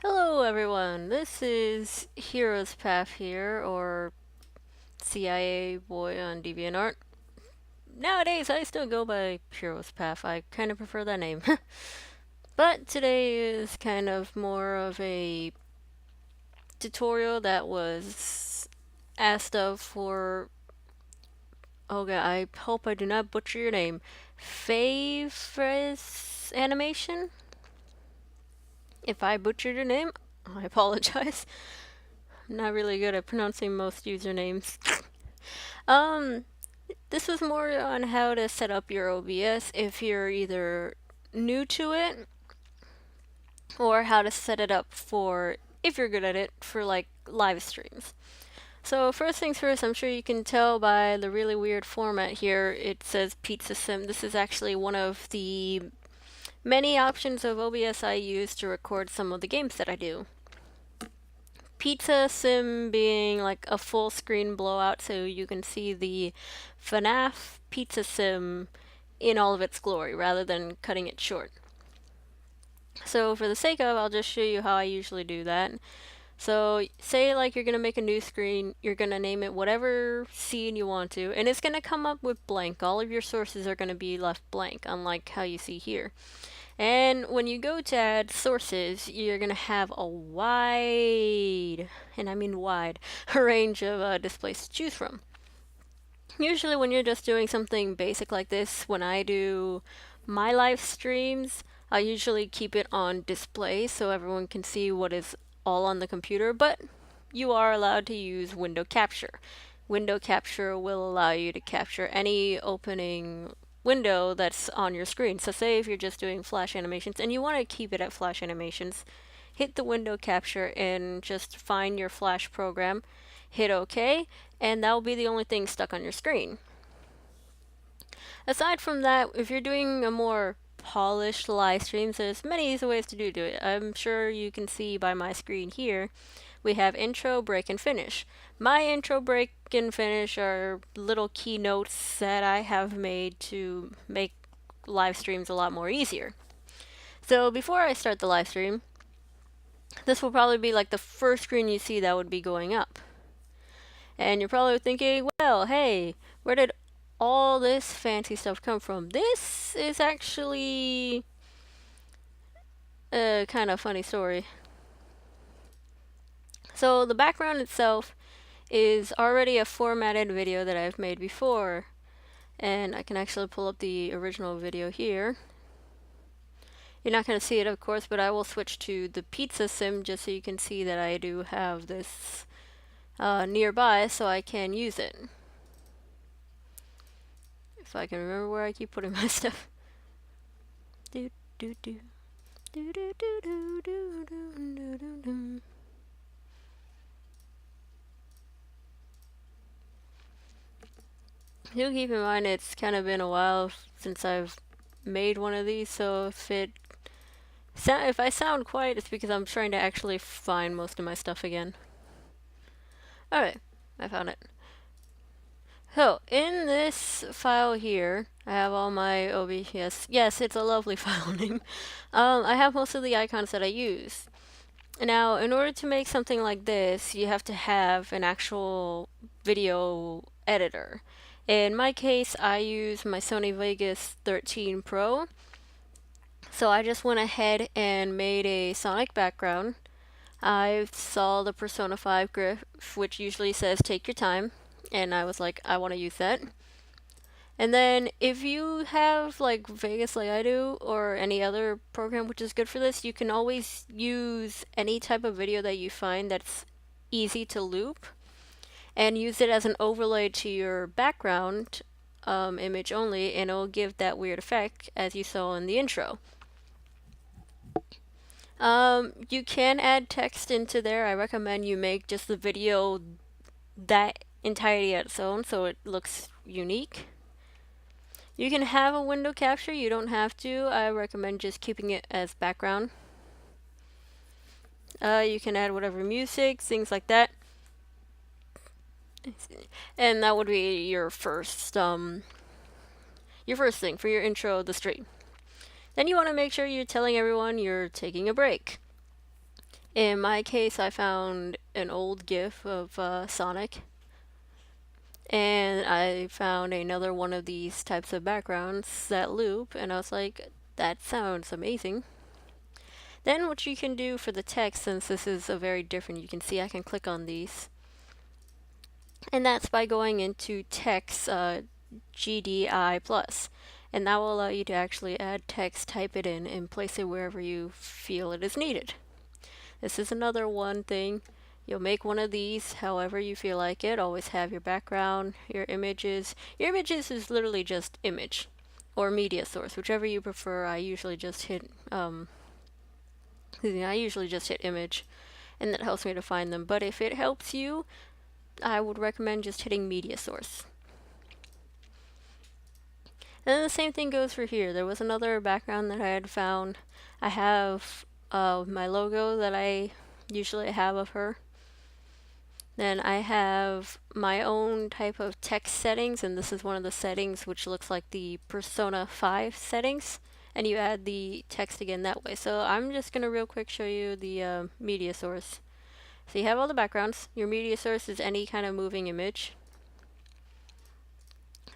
Hello everyone, this is HeroesPath here, or CIA boy on DeviantArt. Nowadays I still go by HeroesPath, I kind of prefer that name. But today is kind of more of a tutorial that was asked of for, oh god, I hope I do not butcher your name, Favres Animation? If I butchered your name, I apologize. I'm not really good at pronouncing most usernames. Um, This was more on how to set up your OBS if you're either new to it or how to set it up for, if you're good at it, for like live streams. So first things first, I'm sure you can tell by the really weird format here, it says Pizza Sim. This is actually one of the many options of OBS I use to record some of the games that I do. Pizza Sim being like a full screen blowout so you can see the FNAF Pizza Sim in all of its glory rather than cutting it short. So for the sake of, I'll just show you how I usually do that. So say like you're gonna make a new screen, you're gonna name it whatever scene you want to, and it's gonna come up with blank. All of your sources are gonna be left blank, unlike how you see here. And when you go to add sources, you're going to have a wide, and I mean wide, range of displays to choose from. Usually when you're just doing something basic like this, when I do my live streams, I usually keep it on display so everyone can see what is all on the computer, but you are allowed to use window capture. Window capture will allow you to capture any opening window that's on your screen. So say if you're just doing flash animations and you want to keep it at flash animations, hit the window capture and just find your flash program, hit OK, and that will be the only thing stuck on your screen. Aside from that, if you're doing a more polished live streams, there's many easy ways to do it. I'm sure you can see by my screen here, we have intro, break, and finish. My intro, break, and finish are little keynotes that I have made to make live streams a lot more easier. So before I start the live stream, this will probably be like the first screen you see that would be going up. And you're probably thinking, well, hey, where did all this fancy stuff come from? This is actually a kind of funny story. So the background itself is already a formatted video that I've made before. And I can actually pull up the original video here. You're not going to see it, of course, but I will switch to the pizza sim just so you can see that I do have this nearby so I can use it. If I can remember where I keep putting my stuff. Do do do. Do do do do do do do do. Do keep in mind it's kind of been a while since I've made one of these, so if I sound quiet, it's because I'm trying to actually find most of my stuff again. Alright, I found it. So, in this file here, I have all my OBS. Yes, it's a lovely file name. I have most of the icons that I use. Now, in order to make something like this, you have to have an actual video editor. In my case, I use my Sony Vegas 13 Pro. So I just went ahead and made a Sonic background. I saw the Persona 5 gif, which usually says take your time, and I was like, I want to use that. And then if you have like Vegas like I do, or any other program which is good for this, you can always use any type of video that you find that's easy to loop and use it as an overlay to your background image only, and it'll give that weird effect as you saw in the intro. You can add text into there. I recommend you make just the video that entirety on its own so it looks unique. You can have a window capture, you don't have to. I recommend just keeping it as background. You can add whatever music, things like that. And that would be your first thing for your intro of the stream. Then you want to make sure you're telling everyone you're taking a break. In my case, I found an old GIF of Sonic, and I found another one of these types of backgrounds that loop, and I was like, that sounds amazing. Then what you can do for the text, since this is a very different, you can see I can click on these, and that's by going into text GDI plus, and that will allow you to actually add text, type it in, and place it wherever you feel it is needed. This is another one thing. You'll make one of these however you feel like it. Always have your background, your images. Your images is literally just image or media source, whichever you prefer. I usually just hit image, and that helps me to find them. But if it helps you, I would recommend just hitting media source. And then the same thing goes for here. There was another background that I had found. I have my logo that I usually have of her. Then I have my own type of text settings, and this is one of the settings which looks like the Persona 5 settings, and you add the text again that way. So I'm just going to real quick show you the media source. So you have all the backgrounds. Your media source is any kind of moving image.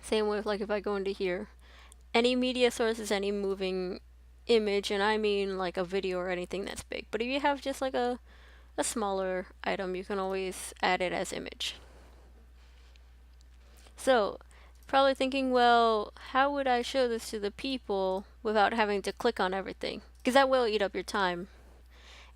Same with like if I go into here. Any media source is any moving image, and I mean like a video or anything that's big. But if you have just like a smaller item, you can always add it as image. So, probably thinking, well, how would I show this to the people without having to click on everything? Because that will eat up your time.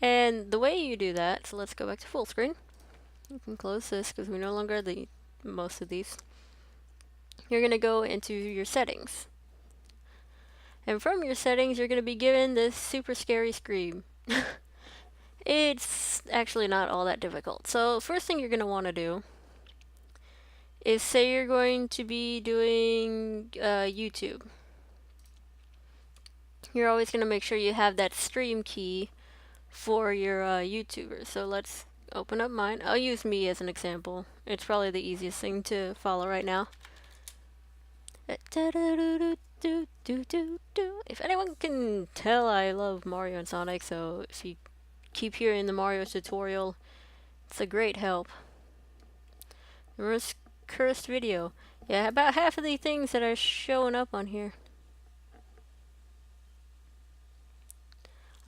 And the way you do that, so let's go back to full screen. You can close this because we no longer need most of these. You're going to go into your settings. And from your settings, you're going to be given this super scary screen. It's actually not all that difficult. So first thing you're going to want to do is say you're going to be doing YouTube. You're always going to make sure you have that stream key for your YouTubers. So let's open up mine. I'll use me as an example. It's probably the easiest thing to follow right now. If anyone can tell, I love Mario and Sonic, so if you keep hearing the Mario tutorial, it's a great help. Cursed video. Yeah, about half of the things that are showing up on here.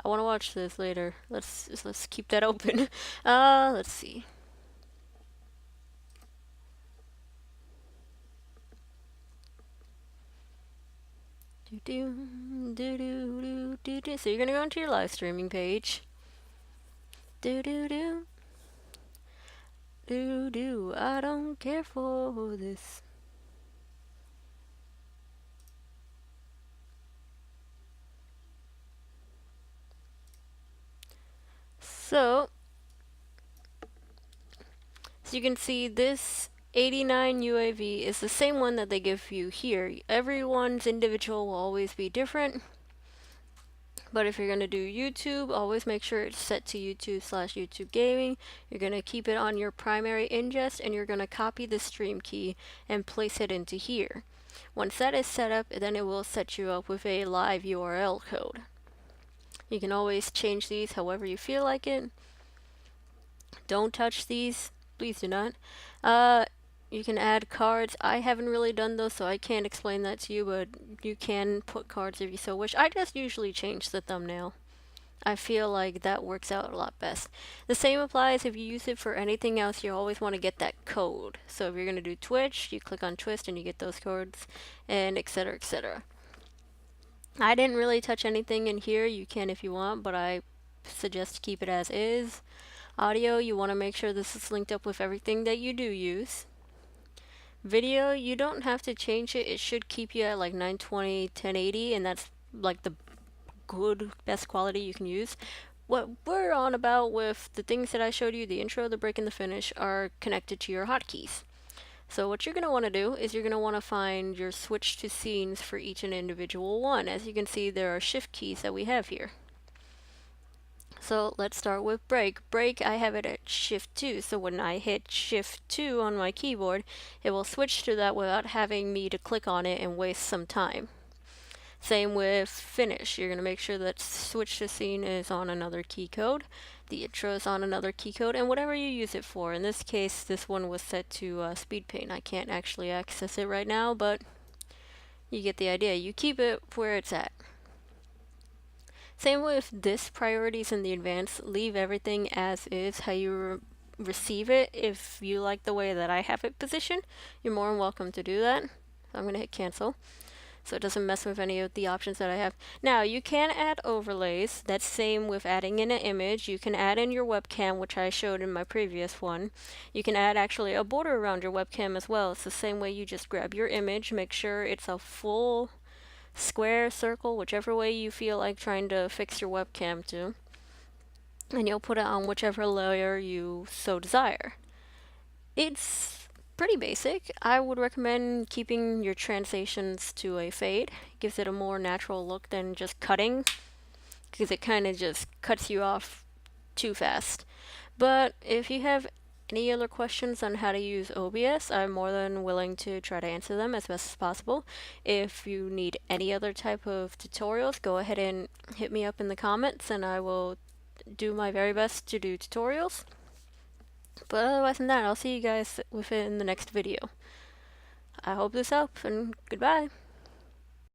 I want to watch this later. Let's keep that open. Let's see. So you're gonna go into your live streaming page. I don't care for this. So you can see this 89 UAV is the same one that they give you here. Everyone's individual will always be different. But if you're going to do YouTube, always make sure it's set to YouTube/YouTube Gaming. You're going to keep it on your primary ingest, and you're going to copy the stream key and place it into here. Once that is set up, then it will set you up with a live URL code. You can always change these however you feel like it. Don't touch these. Please do not. You can add cards. I haven't really done those, so I can't explain that to you, but you can put cards if you so wish. I just usually change the thumbnail. I feel like that works out a lot best. The same applies if you use it for anything else. You always want to get that code. So if you're going to do Twitch, you click on Twist and you get those codes, and etc., etc. I didn't really touch anything in here. You can if you want, but I suggest to keep it as is. Audio, you want to make sure this is linked up with everything that you do use. Video, you don't have to change it. It should keep you at like 920, 1080, and that's like the best quality you can use. What we're on about with the things that I showed you, the intro, the break, and the finish, are connected to your hotkeys. So what you're going to want to do is you're going to want to find your switch to scenes for each and individual one. As you can see, there are shift keys that we have here. So let's start with break. Break, I have it at shift 2. So when I hit shift 2 on my keyboard, it will switch to that without having me to click on it and waste some time. Same with finish. You're going to make sure that switch to scene is on another key code, the intro is on another key code, and whatever you use it for. In this case, this one was set to speed paint. I can't actually access it right now, but you get the idea. You keep it where it's at. Same with this priorities in the advanced. Leave everything as is, how you receive it. If you like the way that I have it positioned, you're more than welcome to do that. I'm going to hit cancel, so it doesn't mess with any of the options that I have. Now, you can add overlays. That's same with adding in an image. You can add in your webcam, which I showed in my previous one. You can add actually a border around your webcam as well. It's the same way. You just grab your image, make sure it's a full square, circle, whichever way you feel like trying to fix your webcam to, and you'll put it on whichever layer you so desire. It's pretty basic. I would recommend keeping your transitions to a fade. It gives it a more natural look than just cutting, because it kind of just cuts you off too fast. But if you have any other questions on how to use OBS, I'm more than willing to try to answer them as best as possible. If you need any other type of tutorials, go ahead and hit me up in the comments and I will do my very best to do tutorials. But otherwise than that, I'll see you guys within the next video. I hope this helps, and goodbye.